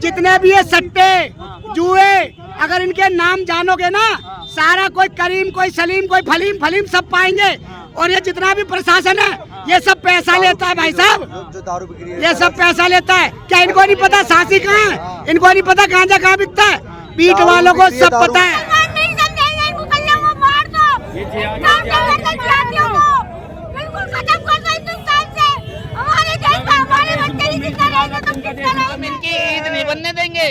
जितने भी ये सट्टे जुए, अगर इनके नाम जानोगे ना, सारा कोई करीम, कोई सलीम, कोई फलीम फलीम सब पाएंगे। और ये जितना भी प्रशासन है ये सब पैसा लेता है भाई साहब, ये सब पैसा लेता है। क्या इनको नहीं पता सांसी कहाँ है? इनको नहीं पता गांजा कहाँ बिकता है? बीट वालों को सब पता है। हम इनकी ईद नहीं बनने देंगे,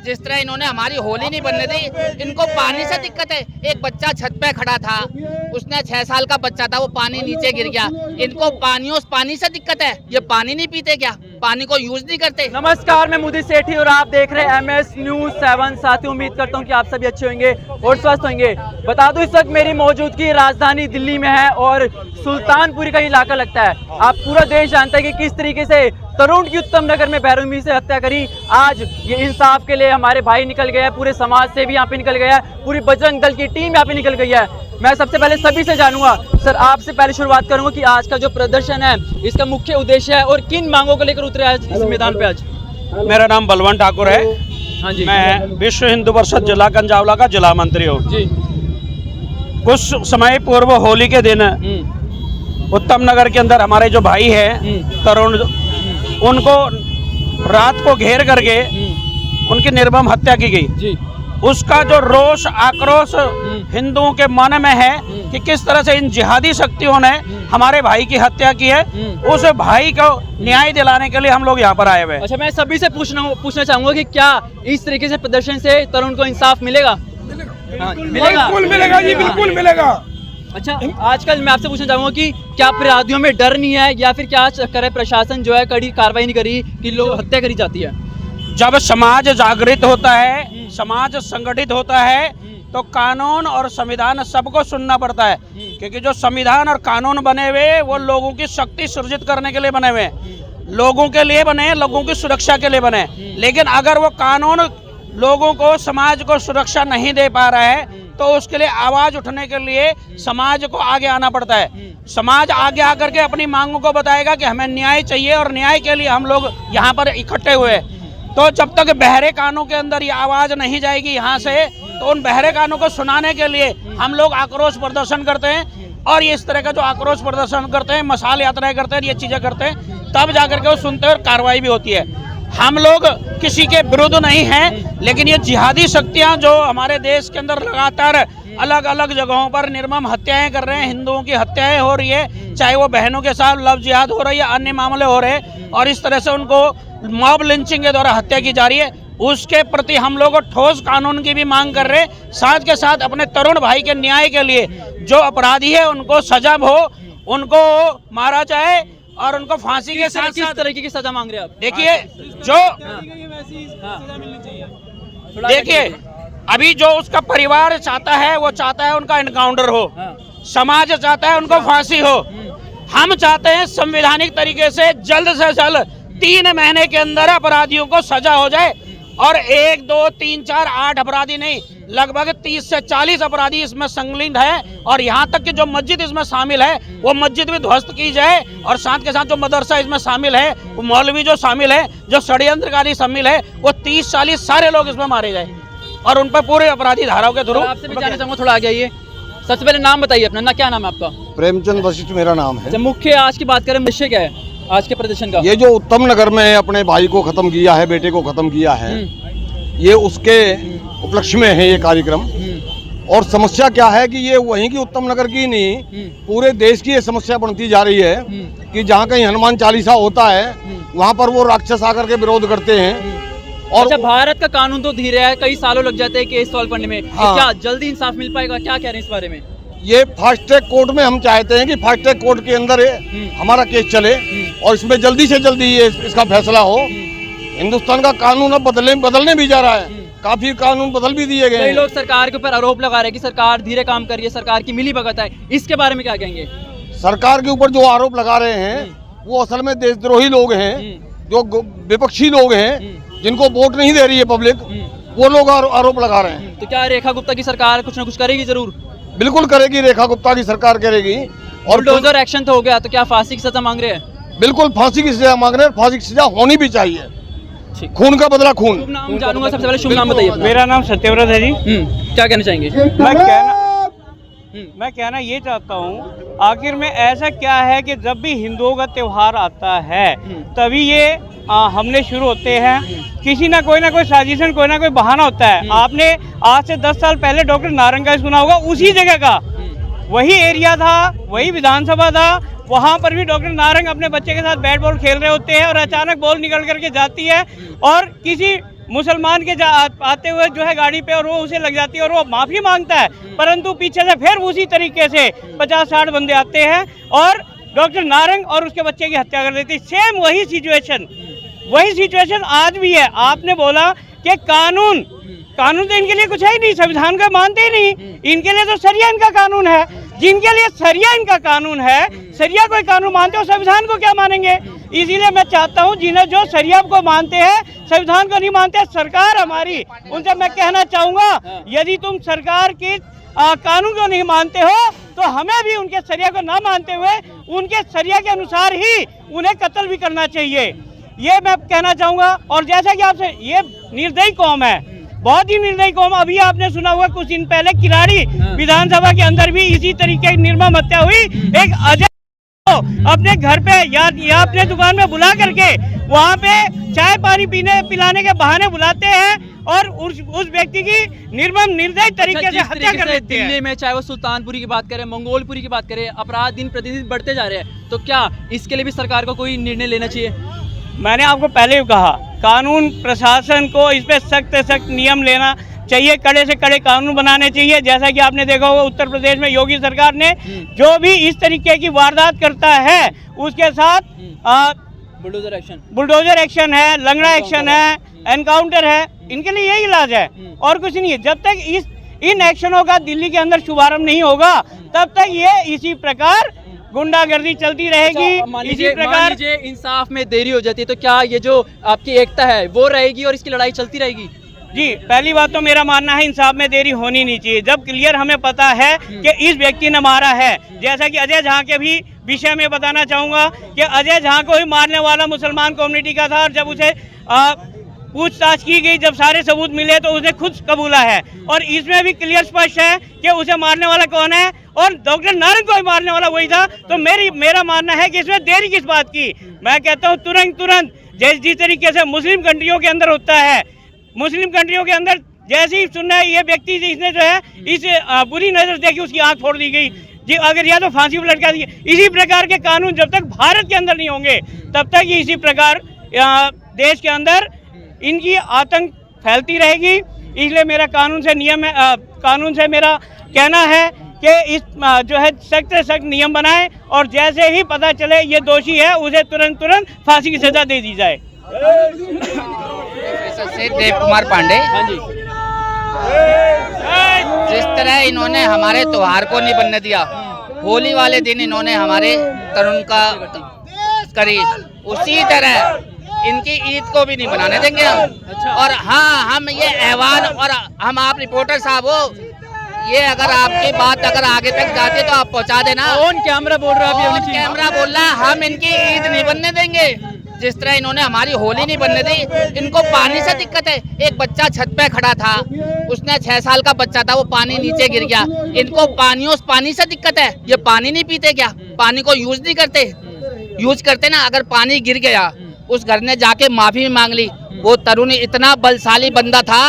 जिस तरह इन्होंने हमारी होली नहीं बनने दी। इनको पानी से दिक्कत है। एक बच्चा छत पे खड़ा था, उसने 6 साल का बच्चा था, वो पानी नीचे गिर गया। इनको पानी से दिक्कत है। ये पानी नहीं पीते क्या? पानी को यूज नहीं करते? नमस्कार, मैं मोदी सेठी और आप देख रहे हैं MS News 7। साथियों, उम्मीद करता हूं कि आप सभी अच्छे होंगे और स्वस्थ होंगे। बता दूं, इस वक्त मेरी मौजूदगी राजधानी दिल्ली में है और सुल्तानपुरी का इलाका लगता है। आप पूरा देश जानते हैं कि किस तरीके से तरुण की उत्तम नगर में बेरहमी से हत्या करी। आज ये इंसाफ के लिए हमारे भाई निकल गए हैं, पूरे समाज से भी यहाँ पे निकल गया है, पूरी बजरंग दल की टीम यहाँ पे निकल गई है। मैं सबसे पहले सभी से जानूंगा, सर आपसे पहले शुरुआत करूंगा कि आज का जो प्रदर्शन है इसका मुख्य उद्देश्य है और किन मांगों को लेकर उतरे आज इस मैदान पे? आज मेरा नाम बलवंत ठाकुर है। हाँ जी, मैं विश्व हिंदू परिषद जिला गंजावला का जिला मंत्री हूँ जी। कुछ समय पूर्व होली के दिन उत्तम नगर के अंदर हमारे जो भाई हैं तरुण, उनको रात को घेर करके उनकी निर्मम हत्या की गई जी। उसका जो रोष आक्रोश हिंदुओं के मन में है कि किस तरह से इन जिहादी शक्तियों ने हमारे भाई की हत्या की है, उस भाई को न्याय दिलाने के लिए हम लोग यहाँ पर आए हुए हैं। अच्छा, मैं सभी से पूछना चाहूंगा कि क्या इस तरीके से प्रदर्शन से तरुण को इंसाफ मिलेगा? हाँ, मिलेगा, बिल्कुल मिलेगा जी, बिल्कुल मिलेगा। अच्छा, आजकल मैं आपसे पूछना चाहूंगा कि क्या अपराधियों में डर नहीं है या फिर क्या करे प्रशासन जो है कड़ी कार्रवाई नहीं करी कि लोग हत्या करी जाती है? जब समाज जागृत होता है, समाज संगठित होता है, तो कानून और संविधान सबको सुनना पड़ता है। क्योंकि जो संविधान और कानून बने हुए वो लोगों की शक्ति सृजित करने के लिए बने हुए, लोगों के लिए बने, लोगों की सुरक्षा के लिए बने। लेकिन अगर वो कानून लोगों को, समाज को सुरक्षा नहीं दे पा रहा है तो उसके लिए आवाज उठने के लिए समाज को आगे आना पड़ता है। समाज आगे आकर के अपनी मांगों को बताएगा कि हमें न्याय चाहिए और न्याय के लिए हम लोग यहाँ पर इकट्ठे हुए। तो जब तक बहरे कानों के अंदर ये आवाज नहीं जाएगी यहाँ से, तो उन बहरे कानों को सुनाने के लिए हम लोग आक्रोश प्रदर्शन करते हैं। और ये इस तरह का जो आक्रोश प्रदर्शन करते हैं, मशाल यात्राएं करते हैं, ये चीजें करते हैं, तब जाकर के वो सुनते हैं और कार्रवाई भी होती है। हम लोग किसी के विरुद्ध नहीं हैं, लेकिन ये जिहादी शक्तियां जो हमारे देश के अंदर लगातार अलग अलग जगहों पर निर्मम हत्याएं कर रहे हैं, हिंदुओं की हत्याएं हो रही है, चाहे वो बहनों के साथ लव जिहाद हो रही है, अन्य मामले हो रहे हैं, और इस तरह से उनको मॉब लिंचिंग के द्वारा हत्या की जा रही है। उसके प्रति हम लोग ठोस कानून की भी मांग कर रहे हैं। साथ के साथ अपने तरुण भाई के न्याय के लिए जो अपराधी है उनको सजा हो, उनको मारा जाए और उनको फांसी के साथ किस तरीके की सजा मांग रहे हैं आप? देखिए देखिए अभी जो उसका परिवार चाहता है वो चाहता है उनका एनकाउंटर हो, समाज चाहता है उनको फांसी हो। हम चाहते हैं संवैधानिक तरीके से जल्द 3 महीने के अंदर अपराधियों को सजा हो जाए। और 1, 2, 3, 4, 8 अपराधी नहीं, लगभग 30 से 40 अपराधी इसमें संलिग्न है। और यहाँ तक कि जो मस्जिद इसमें शामिल है वो मस्जिद भी ध्वस्त की जाए। और साथ के साथ जो मदरसा इसमें शामिल है, वो मौलवी जो शामिल है, जो षड्यंत्रकारी शामिल है, वो 30-40 सारे लोग इसमें मारे जाए और उन पर पूरे अपराधी धाराओं के थ्रू। आपसे भी जानना चाहूँगा, थोड़ा आगे आइए। सबसे पहले नाम बताइए अपना, ना क्या नाम है आपका? प्रेमचंद वशिष्ठ मेरा नाम है। जब मुख्य आज की बात करें, विषय क्या है आज के प्रदर्शन का? ये जो उत्तम नगर में अपने भाई को खत्म किया है, बेटे को खत्म किया है, ये उसके उपलक्ष्य में है ये कार्यक्रम। और समस्या क्या है कि ये वहीं की उत्तम नगर की नहीं, पूरे देश की ये समस्या बनती जा रही है कि जहाँ कहीं हनुमान चालीसा होता है वहाँ पर वो राक्षस आकर के विरोध करते हैं। और अच्छा, भारत का कानून तो धीरे है, कई सालों लग जाते हैं केस सॉल्व करने में। हाँ। क्या जल्दी इंसाफ मिल पाएगा? क्या कह रहे हैं इस बारे में? ये फास्ट ट्रैक कोर्ट में हम चाहते हैं कि फास्ट ट्रैक कोर्ट के अंदर हमारा केस चले और इसमें जल्दी से जल्दी ये इसका फैसला हो। हिंदुस्तान का कानून अब बदलने भी जा रहा है, काफी कानून बदल भी दिए गए। कई लोग सरकार के ऊपर आरोप लगा रहे हैं कि सरकार धीरे काम कर रही है, सरकार की मिली भगत है। इसके बारे में क्या कहेंगे? सरकार के ऊपर जो आरोप लगा रहे हैं वो असल में देशद्रोही लोग हैं, जो विपक्षी लोग हैं, जिनको वोट नहीं दे रही है पब्लिक, वो लोग आरोप लगा रहे हैं। तो क्या रेखा गुप्ता की सरकार कुछ न कुछ करेगी? जरूर बिल्कुल करेगी, रेखा गुप्ता की सरकार करेगी। और बुलडोजर एक्शन तो हो गया, तो क्या फांसी की सजा मांग रहे हैं? बिल्कुल फांसी की सजा मांग रहे हैं, फांसी की सजा होनी भी चाहिए। ठीक। खून का बदला खून। शुभ नाम जानूंगा, सबसे पहले शुभ नाम बताइए अपना। मेरा नाम सत्यव्रत है जी। क्या कहना चाहेंगे? मैं कहना ये चाहता हूँ, आखिर में ऐसा क्या है कि जब भी हिंदुओं का त्यौहार आता है तभी ये हमले शुरू होते हैं। किसी ना कोई साजिशन, कोई ना कोई बहाना होता है। आपने आज से 10 साल पहले डॉक्टर नारंग का सुना होगा, उसी जगह का वही एरिया था, वही विधानसभा था, वहाँ पर भी डॉक्टर नारंग अपने बच्चे के साथ बैट बॉल खेल रहे होते हैं और अचानक बॉल निकल करके जाती है और किसी मुसलमान के आते हुए जो है गाड़ी पे, और वो उसे लग जाती है और वो माफ़ी मांगता है, परंतु पीछे से फिर उसी तरीके से 50-60 बंदे आते हैं और डॉक्टर नारंग और उसके बच्चे की हत्या कर देती है। सेम वही सिचुएशन आज भी है। आपने बोला कि कानून तो इनके लिए कुछ है ही नहीं, संविधान का मानते ही नहीं, इनके लिए तो सरिया इनका कानून है। जिनके लिए सरिया इनका कानून है, सरिया कोई कानून मानते हो, संविधान को क्या मानेंगे? इसीलिए मैं चाहता हूं, जिन्हें जो सरिया को मानते हैं, संविधान को नहीं मानते, सरकार हमारी, उनसे मैं कहना चाहूंगा, यदि तुम सरकार की कानून को नहीं मानते हो तो हमें भी उनके सरिया को ना मानते हुए उनके सरिया के अनुसार ही उन्हें कत्ल भी करना चाहिए, ये मैं कहना चाहूंगा। और जैसा कि आपसे, ये निर्दयी कौम है, बहुत ही निर्दयी कौम। अभी आपने सुना हुआ कुछ दिन पहले किराड़ी विधानसभा के अंदर भी इसी तरीके की निर्मम हत्या हुई। एक अजय को अपने घर पे या अपने दुकान में बुला करके वहाँ पे चाय पानी पिलाने के बहाने बुलाते हैं और उस व्यक्ति की निर्मम निर्दयी तरीके से हत्या कर देते हैं। दिल्ली में चाहे वो सुल्तानपुरी की बात करें, मंगोलपुरी की बात करें, अपराध दिन प्रतिदिन बढ़ते जा रहे हैं, तो क्या इसके लिए भी सरकार को कोई निर्णय लेना चाहिए? मैंने आपको पहले भी कहा, कानून प्रशासन को इस पे सख्त नियम लेना चाहिए, कड़े से कड़े कानून बनाने चाहिए। जैसा कि आपने देखा होगा उत्तर प्रदेश में योगी सरकार ने जो भी इस तरीके की वारदात करता है उसके साथ बुलडोजर एक्शन है, लंगड़ा एक्शन है, एनकाउंटर है, इनके लिए यही इलाज है और कुछ नहीं है। जब तक इन एक्शनों का दिल्ली के अंदर शुभारंभ नहीं होगा तब तक ये इसी प्रकार गुंडागर्दी चलती रहेगी। इसी प्रकार इंसाफ में देरी हो जाती है तो क्या ये जो आपकी एकता है वो रहेगी और इसकी लड़ाई चलती रहेगी? जी, पहली बात तो मेरा मानना है इंसाफ में देरी होनी नहीं चाहिए। जब क्लियर हमें पता है कि इस व्यक्ति ने मारा है, जैसा कि अजय झा के भी विषय में बताना चाहूँगा कि अजय झा को ही मारने वाला मुसलमान कम्युनिटी का था और जब उसे पूछताछ की गई, जब सारे सबूत मिले तो उसने खुद कबूला है और इसमें भी क्लियर स्पष्ट है कि उसे मारने वाला कौन है और डॉक्टर नारंग को ही मारने वाला वही था। तो मेरा मानना है कि इसमें देरी किस बात की। मैं कहता हूँ तुरंत जिस तरीके से मुस्लिम कंट्रियों के अंदर होता है, मुस्लिम कंट्रियों के अंदर जैसे ही सुनना है ये व्यक्ति इसने जो है इस बुरी नजर देखी, उसकी आंख फोड़ दी गई जी, अगर या तो फांसी पर लटका दी। इसी प्रकार के कानून जब तक भारत के अंदर नहीं होंगे तब तक इसी प्रकार देश के अंदर इनकी आतंक फैलती रहेगी। इसलिए मेरा कानून से मेरा कहना है कि इस जो है सख्त से सख्त नियम बनाएं और जैसे ही पता चले ये दोषी है उसे तुरंत फांसी की सजा दे दी जाए। देव कुमार पांडे। हाँ जी। जिस तरह इन्होंने हमारे त्योहार को नहीं बनने दिया, होली वाले दिन इन्होंने हमारे तरुण का करी, उसी तरह इनकी ईद को भी नहीं बनाने देंगे हम। अच्छा। और हाँ, हम ये ऐवान और हम आप रिपोर्टर साहब हो, ये अगर आपकी बात अगर आगे तक जाती है तो आप पहुंचा देना। ऑन कैमरा बोल रहा है, ऑन कैमरा बोल रहा, हम इनकी ईद नहीं बनने देंगे। जिस तरह इन्होंने हमारी होली नहीं बनने दी, इनको पानी से दिक्कत है। एक बच्चा छत पे खड़ा था, उसने 6 साल का बच्चा था, वो पानी नीचे गिर गया। इनको पानी से दिक्कत है, ये पानी नहीं पीते क्या? पानी को यूज नहीं करते? यूज करते ना। अगर पानी गिर गया, उस घर ने जाके माफी मांग ली। वो तरुण इतना बलशाली बंदा था,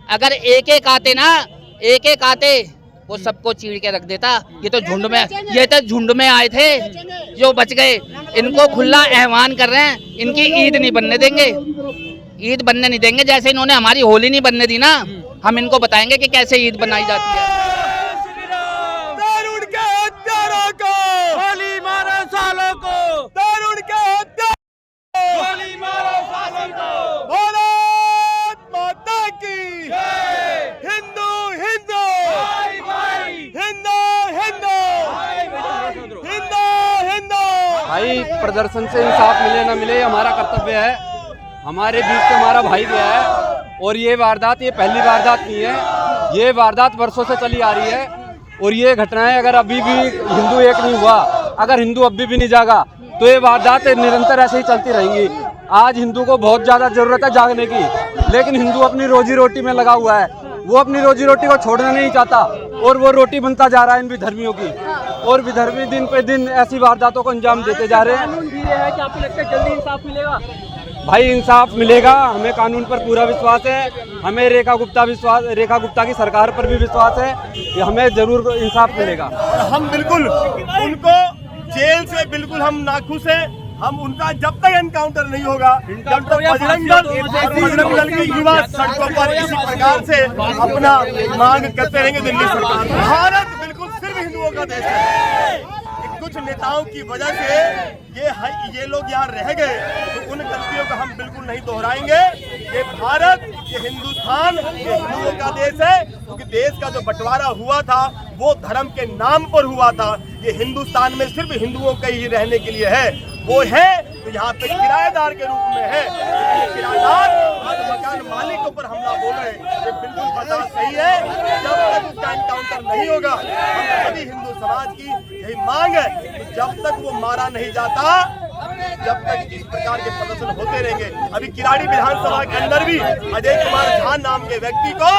अगर एक आते वो सबको चीड़ के रख देता। ये तो झुंड में आए थे जो बच गए। इनको खुला आह्वान कर रहे हैं, इनकी ईद नहीं बनने देंगे, ईद बनने नहीं देंगे। जैसे इन्होंने हमारी होली नहीं बनने दी ना, हम इनको बताएंगे कि कैसे ईद बनाई जाती है। भाई प्रदर्शन से इंसाफ मिले ना मिले हमारा कर्तव्य है। हमारे बीच से हमारा भाई गया है और ये वारदात ये पहली वारदात नहीं है, ये वारदात वर्षों से चली आ रही है। और ये घटनाएं अगर अभी भी हिंदू एक नहीं हुआ, अगर हिंदू अभी भी नहीं जागा तो ये वारदात निरंतर ऐसे ही चलती रहेंगी। आज हिंदू को बहुत ज़्यादा ज़रूरत है जागने की, लेकिन हिंदू अपनी रोजी रोटी में लगा हुआ है। वो अपनी रोजी रोटी को छोड़ना नहीं चाहता और वो रोटी बनता जा रहा है इन विधर्मियों की, और विधर्मी दिन पे दिन ऐसी वारदातों को अंजाम देते जा रहे हैं। कानून भी ये है कि आपको लगता है जल्दी इंसाफ मिलेगा? भाई इंसाफ मिलेगा, हमें कानून पर पूरा विश्वास है, हमें रेखा गुप्ता की सरकार पर भी विश्वास है कि हमें जरूर इंसाफ मिलेगा। हम बिल्कुल उनको जेल से बिल्कुल हम नाखुश हैं। हम उनका जब तक एनकाउंटर नहीं होगा, जब तक बजरंग दल की युवा सड़कों पर इसी प्रकार से अपना मांग करते रहेंगे दिल्ली सरकार। भारत बिल्कुल सिर्फ हिंदुओं का देश है। कुछ नेताओं की वजह से ये लोग यहाँ रह गए, तो उन गलतियों को हम बिल्कुल नहीं दोहराएंगे। ये भारत, ये हिंदुस्तान, ये हिंदुओं का देश है, क्योंकि देश का जो बंटवारा हुआ था वो धर्म के नाम पर हुआ था। ये हिंदुस्तान में सिर्फ हिंदुओं का ही रहने के लिए है, वो है तो यहाँ पे किराएदार के रूप में है। ये किराएदार आज मकान मालिक के ऊपर हमला बोल रहे हैं, ये बिल्कुल बर्दाश्त सही है। जब तक उसका एनकाउंटर नहीं होगा, हम सभी हिंदू समाज की यही मांग है, जब तक वो मारा नहीं जाता, जब तक इस प्रकार के प्रदर्शन होते रहेंगे। अभी किराड़ी विधानसभा के अंदर भी अजय कुमार झा नाम के व्यक्ति को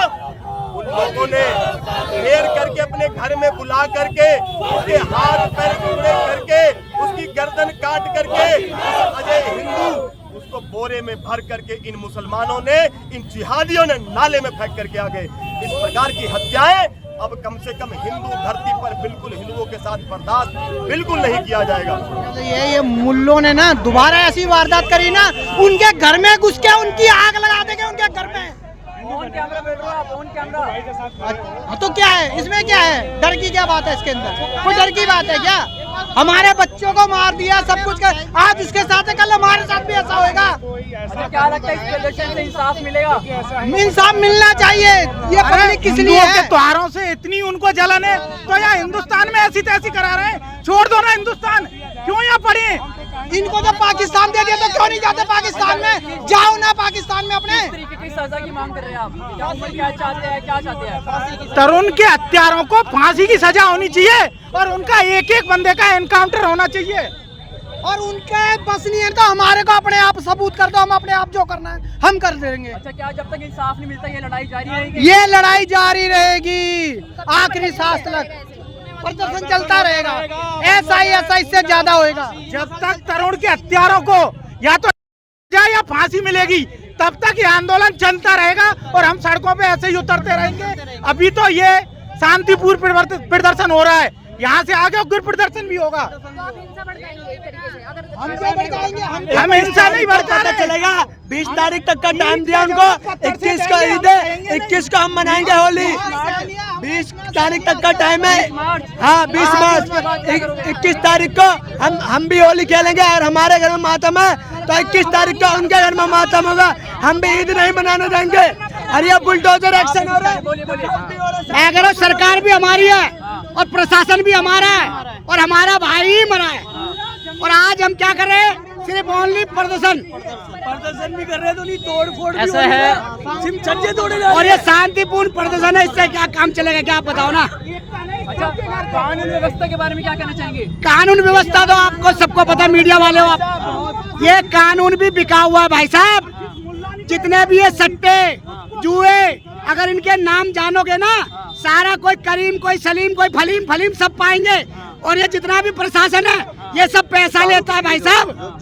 उन लोगों ने घेर करके अपने घर में बुला करके उसके हाथ पैर टुकड़े करके उसकी गर्दन काट करके अजय हिंदू उसको बोरे में भर करके इन मुसलमानों ने, इन जिहादियों ने नाले में फेंक करके आ गए। इस प्रकार की हत्याएं अब कम से कम हिंदू धरती पर बिल्कुल हिंदुओं के साथ बर्दाश्त बिल्कुल नहीं किया जाएगा। ये मुल्लों ने ना दोबारा ऐसी वारदात करी ना, उनके घर में घुस के उनकी आग लगा देंगे उनके घर में। ऑन कैमरा बैठ रहे हो आप, ऑन कैमरा। तो क्या है इसमें, क्या है डर की क्या बात है इसके अंदर? कोई डर की बात है क्या? हमारे बच्चों को मार दिया, सब कुछ कर, आज उसके साथ है, कल हमारे साथ भी ऐसा होएगा। अच्छा, क्या लगता है इस प्रदर्शन से इंसाफ मिलेगा? इंसाफ मिलना चाहिए। ये पब्लिक किस लिए है? त्योहारों से इतनी उनको जलन है, तो यहाँ हिंदुस्तान में ऐसी तैसी करा रहे हैं। छोड़ दो ना हिंदुस्तान, क्यों यहाँ पड़े? इनको तो पाकिस्तान दे दिया, तो क्यों नहीं जाते पाकिस्तान में? जाओ ना पाकिस्तान में अपने। किस तरीके की सजा की मांग कर रहे हैं आप? क्या उम्र क्या चाहते हैं, क्या चाहते हैं? फांसी की तरुण के हत्यारों को फांसी की सजा होनी चाहिए और उनका एक एक बंदे का एनकाउंटर होना चाहिए। और उनके बस नहीं है तो हमारे को अपने आप सबूत कर दो, हम अपने आप जो करना है हम कर देंगे। अच्छा, क्या जब तक इंसाफ नहीं मिलता ये लड़ाई जारी रहेगी? ये लड़ाई जारी रहेगी, आखिरी सांस तक प्रदर्शन चलता रहेगा। ऐसा इससे ज्यादा होएगा। जब तक तरुण के हत्यारों को या तो सजा या फांसी मिलेगी, तब तक ये आंदोलन चलता रहेगा और हम सड़कों पे ऐसे ही उतरते रहेंगे। अभी तो ये शांतिपूर्ण प्रदर्शन हो रहा है, यहाँ से आगे उग्र प्रदर्शन भी होगा। हम हिंसा नहीं भड़काना चलेगा। 20 तारीख तक का टाइम दिया उनको, 21 को ईद है, 21 को हम मनाएंगे होली। 20 तारीख तक का टाइम है, हाँ 20 मार्च। 21 तारीख को हम भी होली खेलेंगे और हमारे घर में मातम है, तो 21 तारीख को उनके घर में मातम होगा। हम भी ईद नहीं मनाने देंगे। अरे ये बुलडोजर एक्शन हो रहा है। मैं कह रहा हूं सरकार भी हमारी है और प्रशासन भी हमारा है और हमारा भाई ही मरा है। और आज हम क्या कर रहे हैं? सिर्फ ओनली प्रदर्शन भी कर रहे हैं, तो नहीं तोड़ फोड़ ऐसा है। छज्जे तोड़े और ये शांतिपूर्ण प्रदर्शन है, इससे क्या काम चलेगा? क्या आप बताओ ना। अच्छा, कानून व्यवस्था के बारे में क्या कहना चाहेंगे? कानून व्यवस्था तो आपको सबको पता है, मीडिया वाले हो आप। ये कानून भी बिका हुआ है भाई साहब। जितने भी ये सट्टे जुए, अगर इनके नाम जानोगे ना, सारा कोई करीम, कोई सलीम, कोई फलीम फलीम सब पाएंगे। और ये जितना भी प्रशासन है, ये सब पैसा लेता है भाई साहब,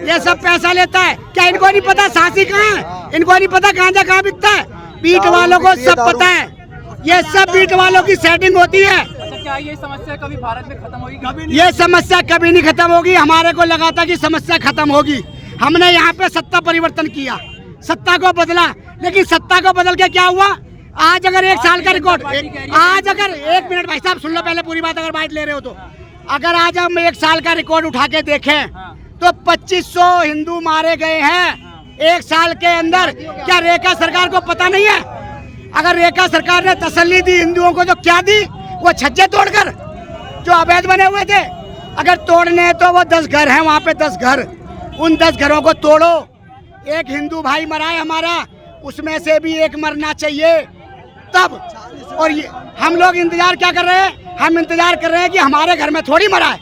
ये सब पैसा लेता है। क्या इनको नहीं पता सांसी कहाँ है? इनको नहीं पता गांजा कहाँ बिकता है? बीट वालों को सब पता है, ये सब बीट वालों की सेटिंग होती है। अच्छा, क्या ये समस्या कभी भारत में खत्म होगी? ये समस्या कभी नहीं खत्म होगी। हमारे को लगा था कि समस्या खत्म होगी, हमने यहाँ पे सत्ता परिवर्तन किया, सत्ता को बदला, लेकिन सत्ता को बदल के क्या हुआ? आज अगर 1 साल का रिकॉर्ड, आज अगर 1 मिनट भाई साहब सुन लो पहले पूरी बात, अगर बाइट ले रहे हो तो। अगर आज हम 1 साल का रिकॉर्ड उठा के देखें तो 2500 हिंदू मारे गए हैं 1 साल के अंदर। क्या रेखा सरकार को पता नहीं है? अगर रेखा सरकार ने तसल्ली दी हिंदुओं को तो क्या दी? वो छज्जे तोड़कर जो अवैध बने हुए थे। अगर तोड़ने तो वो 10 घर हैं वहाँ पे, 10 घर, उन 10 घरों को तोड़ो। एक हिंदू भाई मरा है हमारा, उसमें से भी एक मरना चाहिए तब। और ये हम लोग इंतजार क्या कर रहे हैं? हम इंतजार कर रहे हैं कि हमारे घर में थोड़ी मरा है,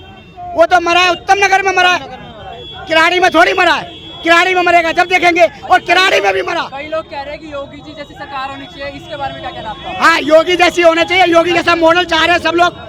वो तो मरा है उत्तम नगर में मरा है, किराड़ी में थोड़ी मरा है। किराड़ी में मरेगा जब देखेंगे, और किराड़ी में भी मरा। कई लोग कह रहे हैं कि योगी जी जैसी सरकार होनी चाहिए, इसके बारे में क्या कहना आपका? हाँ, योगी जैसी होना चाहिए, योगी जैसा मॉडल चाह रहे हैं सब लोग,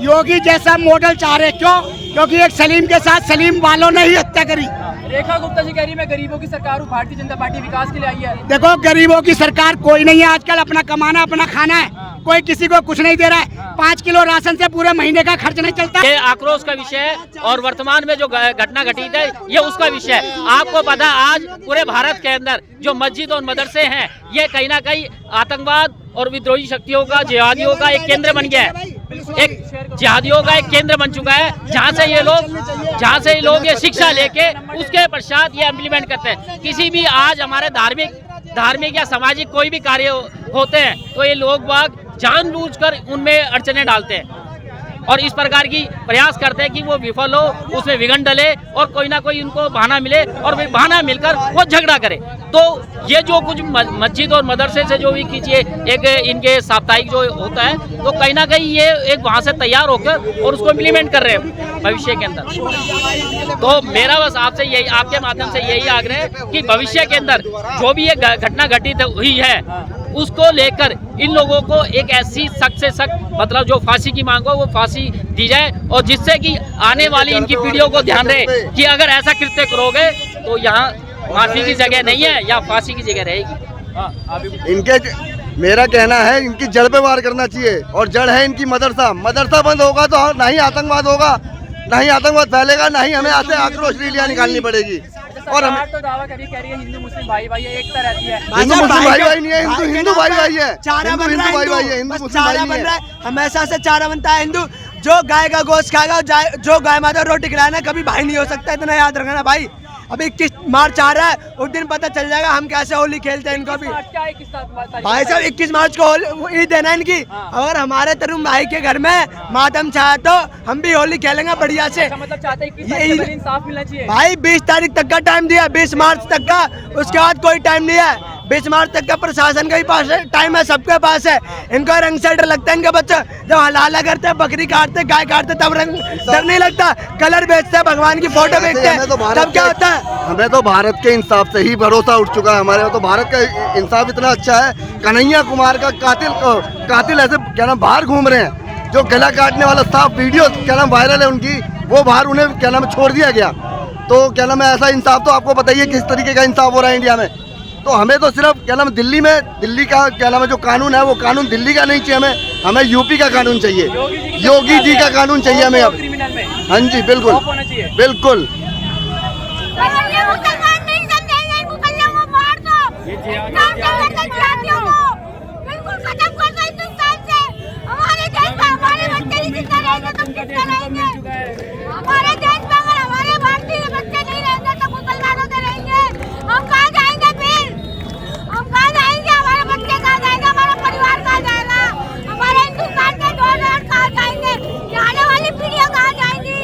योगी जैसा मॉडल चाह रहे हैं। क्यों? क्योंकि एक सलीम के साथ सलीम वालों ने ही हत्या करी। रेखा गुप्ता जी कह रही मैं गरीबों की सरकार हूँ, भारतीय जनता पार्टी विकास के लिए आई है। देखो, गरीबों की सरकार कोई नहीं है आजकल, अपना कमाना अपना खाना है, कोई किसी को कुछ नहीं दे रहा है। 5 किलो राशन से पूरे महीने का खर्च नहीं चलता। ये आक्रोश का विषय है और वर्तमान में जो घटना घटी है ये उसका विषय है। आपको पता है आज पूरे भारत के अंदर जो मस्जिद और मदरसे हैं ये कहीं ना कहीं आतंकवाद और विद्रोही शक्तियों का, जिहादियों का एक केंद्र बन गया है। एक जिहादियों का एक केंद्र बन चुका है जहाँ से ये लोग ये शिक्षा लेके उसके पश्चात ये इम्प्लीमेंट करते हैं। किसी भी आज हमारे धार्मिक या सामाजिक कोई भी कार्य होते हैं तो ये लोग बाग जानबूझकर उनमें अड़चने डालते हैं और इस प्रकार की प्रयास करते हैं कि वो विफल हो, उसमें विघन डले और कोई ना कोई उनको बहाना मिले और वे बहाना मिलकर वो झगड़ा करे। तो ये जो कुछ मस्जिद और मदरसे से जो भी कीजिए एक इनके साप्ताहिक जो होता है तो कहीं ना कहीं ये एक वहाँ से तैयार होकर और उसको इम्प्लीमेंट कर रहे हैं भविष्य के अंदर। तो मेरा बस आपसे यही, आपके माध्यम से यही आग्रह है कि भविष्य के अंदर जो भी ये घटना घटित हुई है उसको लेकर इन लोगों को एक ऐसी सख्त से सख्त मतलब जो फांसी की मांग हो वो फांसी दी जाए और जिससे कि आने वाली इनकी पीढ़ियों को ध्यान रहे कि अगर ऐसा कृत्य करोगे तो यहाँ माफी की जगह नहीं है या फांसी की जगह रहेगी। इनके मेरा कहना है इनकी जड़ पे वार करना चाहिए और जड़ है इनकी मदरसा। मदरसा बंद होगा तो ना ही आतंकवाद होगा, ना ही आतंकवाद फैलेगा, ना ही हमें ऐसे आक्रोश रैलियां निकालनी पड़ेगी। और हम तो दावा कह रही है हिंदू मुस्लिम भाई भाई एकता रहती है। हिंदू मुस्लिम भाई भाई नहीं है, हिंदू भाई भाई है, हिंदू भाई भाई है, हिंदू मुस्लिम भाई नहीं है। हमेशा से चारा बनता है हिंदू। जो गाय का गोश्त खाएगा, जो गाय माता रोटी खिलाना कभी भाई नहीं हो सकता, इतना याद रखना भाई। अभी 21 मार्च आ रहा है, उस दिन पता चल जाएगा हम कैसे होली खेलते हैं इनको भी। भाई साहब 21 मार्च को ईद है ना इनकी। अगर हमारे तरुण भाई के घर में मातम चाहे तो हम भी होली खेलेंगे बढ़िया से। मतलब चाहते हैं इंसाफ मिलना चाहिए भाई 20 तारीख तक का टाइम दिया, 20 मार्च तक का, उसके बाद कोई टाइम नहीं है। 20 मार्च तक का प्रशासन के पास टाइम है, सबके पास है। इनको रंग से डर लगता है इनके बच्चे जब हलाला करते हैं, बकरी काटते, गाय काटते तब रंग डर नहीं लगता। कलर बेचते हैं, भगवान की फोटो बेचते हैं, तब क्या होता है? हमें तो भारत के इंसाफ से ही भरोसा उठ चुका है। हमारे तो भारत का इंसाफ इतना अच्छा है। कन्हैया कुमार का कातिल ऐसे क्या नाम बाहर घूम रहे हैं, जो गला काटने वाला साफ वीडियो क्या नाम वायरल है उनकी, वो बाहर उन्हें क्या नाम छोड़ दिया गया। तो क्या नाम है ऐसा इंसाफ तो आपको बताइए किस तरीके का इंसाफ हो रहा है इंडिया में। तो हमें तो सिर्फ क्या नाम दिल्ली का क्या नाम है जो कानून है वो कानून दिल्ली का नहीं चाहिए, हमें यूपी का कानून चाहिए, योगी जी का कानून चाहिए हमें अब। हाँ जी बिल्कुल बिल्कुल। हमारे देश में अगर हमारे भारतीय बच्चे नहीं रहेंगे तो मुसलमानों से रहेंगे। हम कहाँ जाएंगे फिर? हम कहाँ जाएंगे? हमारे बच्चे कहाँ जाएंगे? हमारा परिवार कहाँ जाएगा? हमारे हिंदुस्तान के डॉलर कहाँ जाएंगे? आने वाली पीढ़ियाँ कहाँ जाएंगी?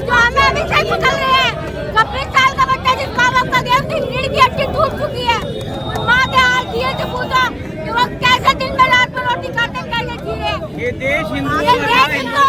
जो हमें अभी से निकल रहे हैं। 26 साल का बच्चा जिसका वक्त गया उसकी रीढ़ की हड्डी टूट चुकी है। माँ के हाल दिए से पूछो कि वो कैसे दिन में रात में रोटी खाते कैसे जी रहे। ये देश हिंदू